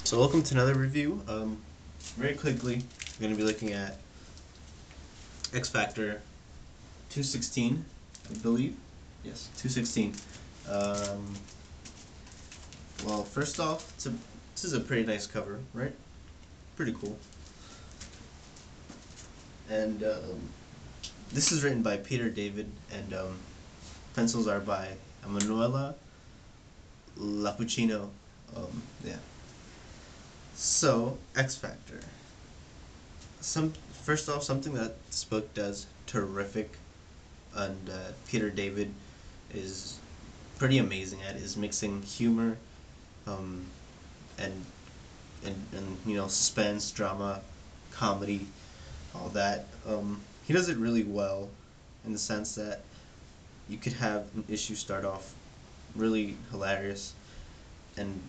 So welcome to another review. Very quickly, we're going to be looking at X Factor 216, I believe. Yes, 216. Um, well, first off, this is a pretty nice cover, right? Pretty cool. And this is written by Peter David, and pencils are by Emanuela Lapuccino. Yeah. So, X Factor. First off, something that this book does terrific, and Peter David is pretty amazing at, is mixing humor, um, and suspense, drama, comedy, all that. He does it really well, in the sense that you could have an issue start off really hilarious and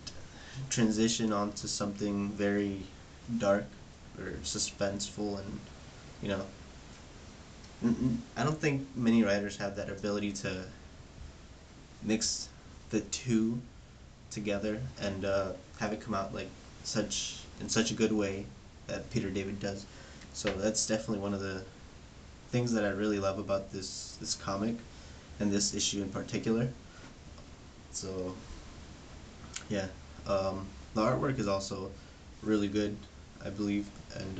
transition onto something very dark or suspenseful, and you know I don't think many writers have that ability to mix the two together and have it come out like such a good way that Peter David does. So that's definitely one of the things that I really love about this comic and this issue in particular. So yeah, the artwork is also really good, I believe, and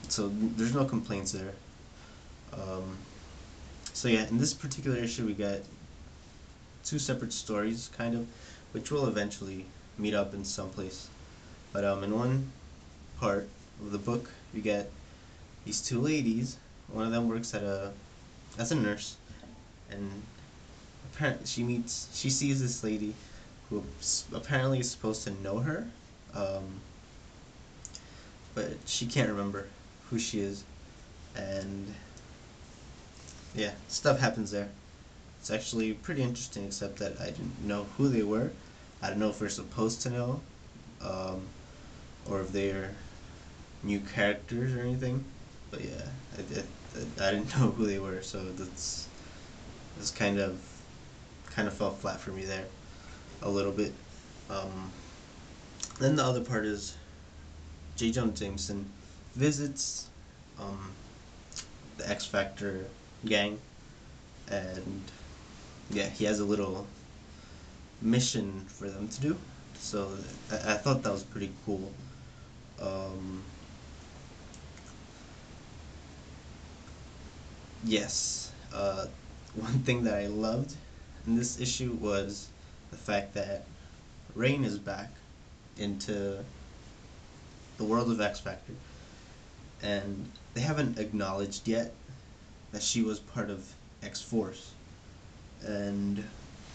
so there's no complaints there. Um, so yeah, in this particular issue we get two separate stories, kind of, which will eventually meet up in some place. But in one part of the book, you get these two ladies. One of them works as a nurse, and apparently she sees this lady who apparently is supposed to know her, um, but she can't remember who she is, and yeah, stuff happens there. It's actually pretty interesting, except that I didn't know who they were. I don't know if we're supposed to know, um, or if they're new characters or anything. But yeah, I didn't know who they were, so that's kind of fell flat for me there a little bit. Um, then the other part is J. Jonah Jameson visits um, the X Factor gang, and yeah, he has a little mission for them to do. So I thought that was pretty cool. Um, yes, one thing that I loved in this issue was the fact that Rain is back into the world of X Factor, and they haven't acknowledged yet that she was part of X Force, and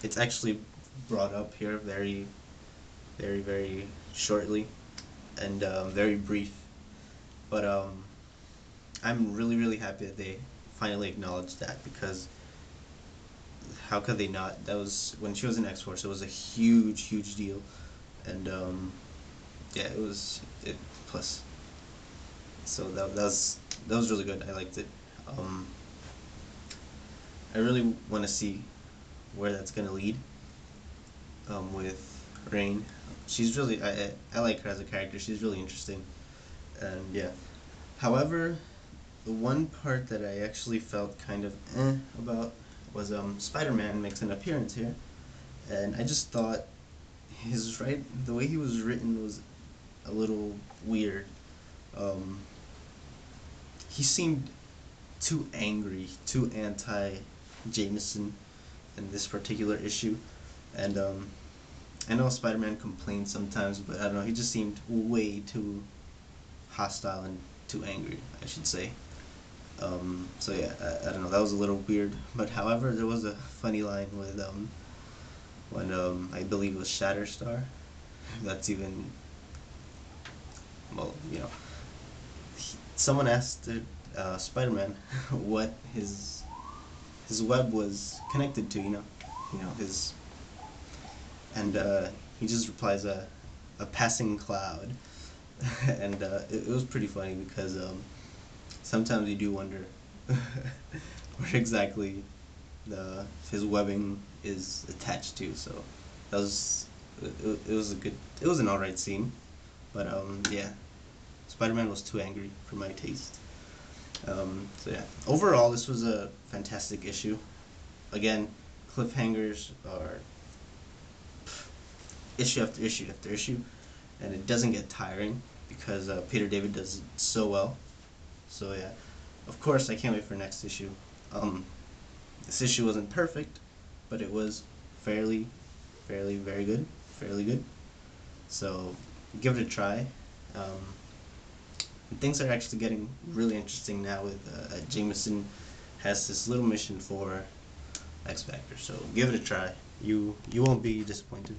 it's actually brought up here very, very, very shortly and very brief. But I'm really, really happy that they finally acknowledged that, because how could they not? That was when she was in X Force. It was a huge, huge deal, and yeah, it was it plus. So that was really good. I liked it. Um, I really want to see where that's gonna lead. With Rain, she's really I like her as a character. She's really interesting, and yeah. However, the one part that I actually felt kind of about was Spider-Man makes an appearance here, and I just thought the way he was written was a little weird. Um, he seemed too angry, too anti Jameson in this particular issue, and I know Spider-Man complains sometimes, but I don't know. He just seemed way too hostile and too angry, I should say. So yeah, I don't know. That was a little weird, but however, there was a funny line with when I believe it was Shatterstar. That's even, well, someone asked Spider-Man what his web was connected to. His, and he just replies a passing cloud, and it was pretty funny, because sometimes you do wonder where exactly his webbing is attached to. So that was it was it was an alright scene, but yeah, Spider-Man was too angry for my taste. So yeah, overall this was a fantastic issue. Again, cliffhangers are issue after issue after issue, and it doesn't get tiring because Peter David does it so well. So yeah, of course I can't wait for next issue. Um, this issue wasn't perfect, but it was fairly, fairly very good, fairly good. So give it a try. Um, things are actually getting really interesting now with Jameson has this little mission for X Factor. So give it a try. You won't be disappointed.